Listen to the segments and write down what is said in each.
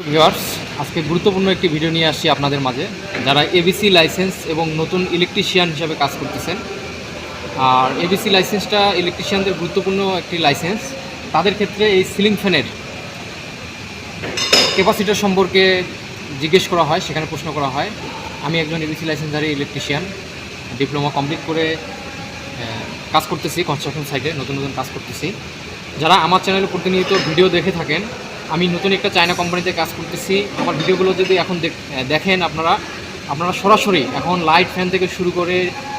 Viewers, আজকে গুরুত্বপূর্ণ একটি ভিডিও নিয়ে আসছি আপনাদের মাঝে। যারা এবিসি লাইসেন্স এবং নতুন ইলেকট্রিশিয়ান হিসাবে কাজ করতেছেন, আর এবিসি লাইসেন্সটা ইলেকট্রিশিয়ানদের গুরুত্বপূর্ণ একটি লাইসেন্স। তাদের ক্ষেত্রে এই সিলিং ফ্যানের ক্যাপাসিটার সম্পর্কে জিজ্ঞেস করা হয়, সেখানে প্রশ্ন করা হয়। আমি একজন এবিসি লাইসেন্সধারী ইলেকট্রিশিয়ান, ডিপ্লোমা কমপ্লিট করে কাজ করতেছি, কনস্ট্রাকশন সাইটে নতুন নতুন কাজ করতেছি। যারা আমার চ্যানেলে প্রতিনিয়ত ভিডিও দেখে থাকেন, আমি নতুন একটা চায়না কোম্পানিতে কাজ করতেছি। আমার ভিডিওগুলো যদি এখন দেখেন আপনারা সরাসরি এখন লাইট ফ্যান থেকে শুরু করে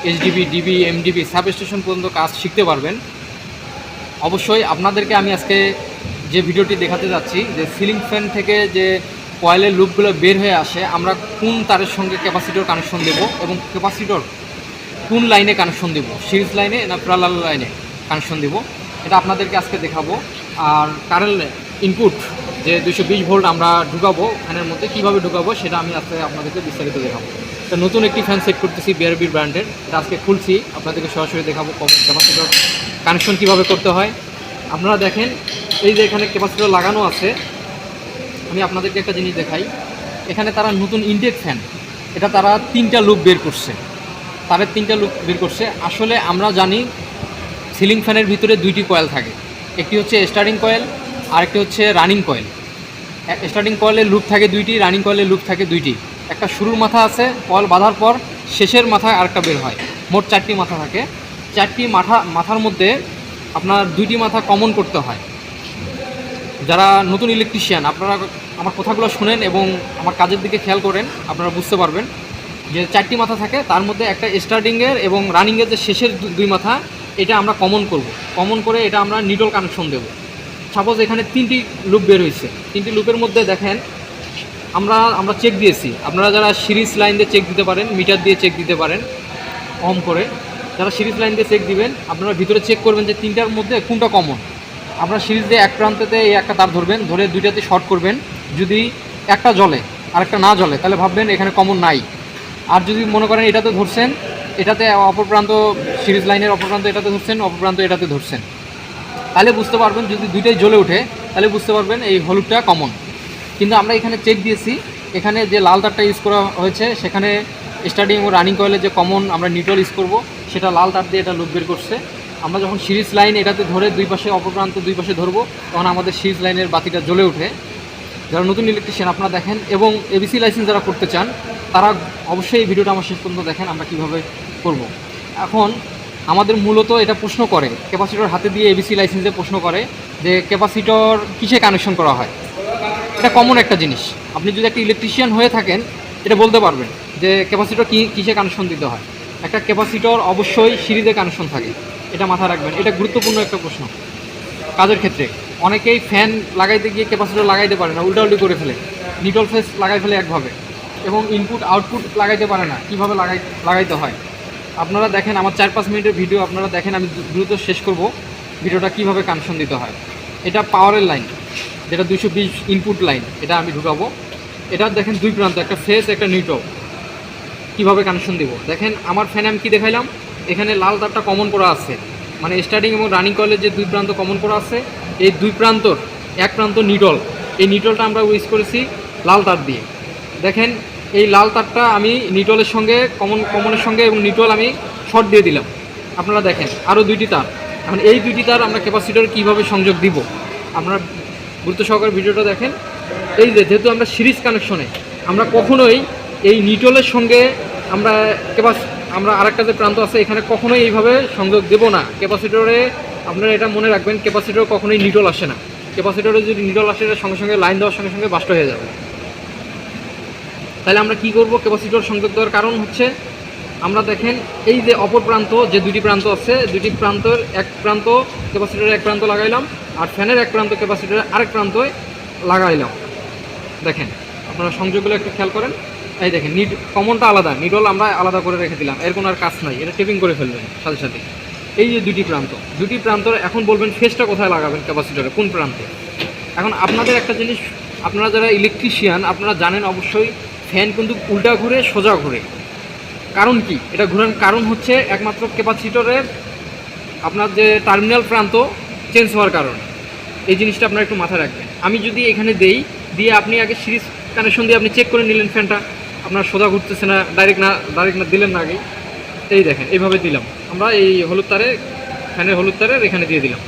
HDB, DB, MDB, sub station পর্যন্ত কাজ শিখতে পারবেন। অবশ্যই আপনাদেরকে আমি আজকে যে ভিডিওটি দেখাতে যাচ্ছি, যে সিলিং ফ্যান থেকে যে কয়েলের লুপগুলো বের হয়ে আসে, আমরা কোন তারের সঙ্গে ক্যাপাসিটর কানেকশন দেব এবং ক্যাপাসিটর কোন লাইনে কানেকশন দেব, সিরিজ লাইনে না প্যারালাল লাইনে কানেকশন দেব, এটা আপনাদেরকে আজকে দেখাবো। আর কারেন্ট ইনপুট যে 220 ভোল্ট আমরা ঢুকাবো ফ্যানের মধ্যে, কীভাবে ঢুকাবো সেটা আমি আজকে আপনাদেরকে বিস্তারিত দেখাবো। তো নতুন একটি ফ্যান সেট করতেছি বিআরবি ব্র্যান্ডের, এটা আজকে খুলছি, আপনাদেরকে সরাসরি দেখাবো ক্যাপাসিটর কানেকশন কীভাবে করতে হয়। আপনারা দেখেন, এই যে এখানে ক্যাপাসিটর লাগানো আছে। আমি আপনাদেরকে একটা জিনিস দেখাই। এখানে তারা নতুন ইনটেক ফ্যান, এটা তারা 3টা লুপ বের করছে, তারের 3টা লুপ বের করছে। আসলে আমরা জানি সিলিং ফ্যানের ভিতরে 2টি কয়েল থাকে, একটি হচ্ছে স্টার্টিং কয়েল আর একটি হচ্ছে রানিং কয়েল। স্টার্টিং কয়েলের লুপ থাকে 2টি, রানিং কয়েলের লুপ থাকে 2টি। একটা শুরুর মাথা আছে, কয়েল বাঁধার পর শেষের মাথায় আরেকটা বের হয়। মোট 4টি মাথা থাকে। 4টি মাথার মধ্যে আপনার 2টি মাথা কমন করতে হয়। যারা নতুন ইলেকট্রিশিয়ান, আপনারা আমার কথাগুলো শুনেন এবং আমার কাজের দিকে খেয়াল করেন, আপনারা বুঝতে পারবেন যে 4টি মাথা থাকে, তার মধ্যে একটা স্টার্টিংয়ের এবং রানিংয়ের যে শেষের 2 মাথা, এটা আমরা কমন করব। কমন করে এটা আমরা নিডল কানেকশন দেব। সাপোজ এখানে 3টি লুপ বের হয়েছে, 3টি লুপের মধ্যে দেখেন আমরা চেক দিয়েছি। আপনারা যারা সিরিজ লাইন দিয়ে চেক দিতে পারেন, মিটার দিয়ে চেক দিতে পারেন কম করে, যারা সিরিজ লাইন দিয়ে চেক দিবেন, আপনারা ভিতরে চেক করবেন যে 3টার মধ্যে কোনটা কমন। আপনারা সিরিজ দিয়ে এক প্রান্তেতে এই একটা তার ধরবেন, ধরে 2টাতে শর্ট করবেন। যদি একটা জ্বলে আর একটা না জ্বলে, তাহলে ভাববেন এখানে কমন নাই। আর যদি মনে করেন এটাতে ধরছেন, এটাতে অপর প্রান্ত, সিরিজ লাইনের অপর প্রান্ত এটাতে ধরছেন, অপর প্রান্ত এটাতে ধরছেন, তাহলে বুঝতে পারবেন। যদি 2টাই জ্বলে ওঠে তাহলে বুঝতে পারবেন এই হলুদটা কমন। কিন্তু আমরা এখানে চেক দিয়েছি, এখানে যে লাল তারটা ইউজ করা হয়েছে, সেখানে স্টার্টিং ও রানিং কয়েলে যে কমন আমরা নিউট্রাল ইউজ করব, সেটা লাল তার দিয়ে এটা লুপ বের করছে। আমরা যখন সিরিজ লাইন এটাতে ধরে 2 পাশে অপর প্রান্ত 2 পাশে ধরবো, তখন আমাদের সিরিজ লাইনের বাতিটা জ্বলে ওঠে। যারা নতুন ইলেকট্রিশিয়ান আপনারা দেখেন, এবং এবিসি লাইসেন্স যারা করতে চান, তারা অবশ্যই এই ভিডিওটা আমার শেষ পর্যন্ত দেখেন, আমরা কীভাবে করব। এখন আমাদের মূলত এটা প্রশ্ন করে, ক্যাপাসিটর হাতে দিয়ে এবিসি লাইসেন্সে প্রশ্ন করে যে ক্যাপাসিটর কিসে কানেকশন করা হয়। এটা কমন একটা জিনিস, আপনি যদি একটা ইলেকট্রিশিয়ান হয়ে থাকেন এটা বলতে পারবেন যে ক্যাপাসিটর কিসে কানেকশন দিতে হয়। একটা ক্যাপাসিটর অবশ্যই সিরিজে কানেকশন থাকে, এটা মাথায় রাখবেন। এটা গুরুত্বপূর্ণ একটা প্রশ্ন কাজের ক্ষেত্রে। অনেকেই ফ্যান লাগাইতে গিয়ে ক্যাপাসিটর লাগাইতে পারে না, উল্টাউল্টি করে ফেলে, নিটল ফেস লাগাই ফেলে একভাবে, এবং ইনপুট আউটপুট লাগাইতে পারে না, কীভাবে লাগাইতে হয়। আপনারা দেখেন আমার 4-5 মিনিটের ভিডিও, আপনারা দেখেন, আমি দ্রুত শেষ করব ভিডিওটা কীভাবে কানেকশন দিতে হয়। এটা পাওয়ারের লাইন, যেটা 220 ইনপুট লাইন, এটা আমি ঢুকাবো। এটা দেখেন 2 প্রান্ত, একটা ফেস একটা নিউট্রাল, কীভাবে কানেকশন দেবো দেখেন। আমার ফ্যানে আমি কী দেখাইলাম, এখানে লাল তারটা কমন করা আছে, মানে স্টার্টিং এবং রানিং কয়েলের যে 2 প্রান্ত কমন করা আছে, এই 2 প্রান্তর এক প্রান্ত নিটল, এই নিটলটা আমরা ইউজ করেছি লাল তার দিয়ে। দেখেন এই লাল তারটা আমি নিটলের সঙ্গে কমনের সঙ্গে এবং নিটল আমি শর্ট দিয়ে দিলাম। আপনারা দেখেন আরও 2টি তার। এখন এই 2টি তার আমরা ক্যাপাসিটর কীভাবে সংযোগ দিব, আপনারা গুরুত্ব সহকারে ভিডিওটা দেখেন। এই যেহেতু আমরা সিরিজ কানেকশনে, আমরা কখনোই এই নিটলের সঙ্গে আমরা আরেকটা যে প্রান্ত আছে এখানে কখনোই এইভাবে সংযোগ দেব না ক্যাপাসিটরে। আপনারা এটা মনে রাখবেন, ক্যাপাসিটর কখনোই নিটল আসে না। ক্যাপাসিটরে যদি নিটল আসে, এর সঙ্গে সঙ্গে লাইন দেওয়ার সঙ্গে সঙ্গে বাস্ট হয়ে যাবে। তাহলে আমরা কি করব, ক্যাপাসিটর সংযোগ দেওয়ার কারণ হচ্ছে, আমরা দেখেন এই যে অপর প্রান্ত যে 2টি প্রান্ত আছে, 2টি প্রান্তর এক প্রান্ত ক্যাপাসিটরের এক প্রান্ত লাগাইলাম, আর ফ্যানের এক প্রান্ত ক্যাপাসিটরের আরেক প্রান্তে লাগাইলাম। দেখেন আপনারা সংযোগগুলো একটু খেয়াল করেন। এই দেখেন কমনটা আলাদা, নিডল আমরা আলাদা করে রেখে দিলাম, এর কোনো আর কাজ নাই, এটা টেপিং করে ফেলবেন সাথে সাথে। এই যে 2টি প্রান্তর এখন বলবেন ফেসটা কোথায় লাগাবেন ক্যাপাসিটরে, কোন প্রান্তে। এখন আপনাদের একটা জিনিস, আপনারা যারা ইলেকট্রিশিয়ান আপনারা জানেন অবশ্যই, ফ্যান কিন্তু উল্টা ঘুরে সোজা ঘুরে। কারণ কি এটা ঘুরার কারণ হচ্ছে একমাত্র ক্যাপাসিটরের আপনার যে টার্মিনাল প্রান্ত চেঞ্জ হওয়ার কারণে। এই জিনিসটা আপনারা একটু মাথায় রাখবেন। আমি যদি এখানে দেই দিয়ে আপনি আগে সিরিজ কানেকশন দিয়ে আপনি চেক করে নিলেন ফ্যানটা আপনার সোজা ঘুরতেছে না, ডাইরেক্ট না দিলেন না আগেই। এই দেখেন এইভাবে দিলাম আমরা, এই হলুদ তারে, ফ্যানের হলুদ তারের এখানে দিয়ে দিলাম।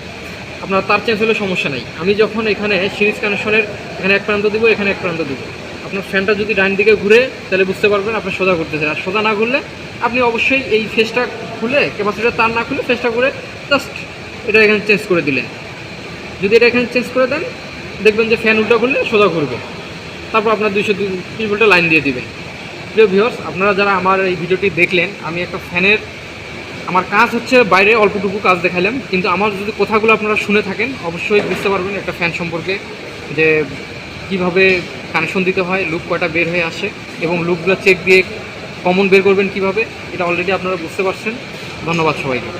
আপনার তার চেঞ্জ হলে সমস্যা নাই। আমি যখন এখানে সিরিজ কানেকশনের এখানে এক প্রান্ত দিব, এখানে এক প্রান্ত দিব, আপনার ফ্যানটা যদি ডাইন দিকে ঘুরে তাহলে বুঝতে পারবেন আপনার সোজা ঘুরতেছে। আর সোজা না ঘুরলে আপনি অবশ্যই এই ফেসটা খুলে, ক্যাপাসিটার তার না খুলে ফেসটা করে জাস্ট এটা এখানে চেঞ্জ করে দিলেন। যদি এটা এখানে চেঞ্জ করে দেন দেখবেন যে ফ্যান উল্টা ঘুরলে সোজা ঘুরবে। তারপর আপনার 230 ভোল্টের লাইন দিয়ে দিবেন। প্রিয় ভিউয়ার্স, আপনারা যারা আমার এই ভিডিওটি দেখলেন, আমি একটা ফ্যানের, আমার কাজ হচ্ছে বাইরে অল্পটুকু কাজ দেখালাম, কিন্তু আমার যদি কথাগুলো আপনারা শুনে থাকেন অবশ্যই বুঝতে পারবেন একটা ফ্যান সম্পর্কে, যে কিভাবে কানেকশন দিতে হয়, লুপ কয়টা বের হয়ে আসে এবং লুপগুলো চেক দিয়ে কমন বের করবেন কিভাবে, এটা অলরেডি আপনারা বুঝতে পারছেন। ধন্যবাদ সবাইকে।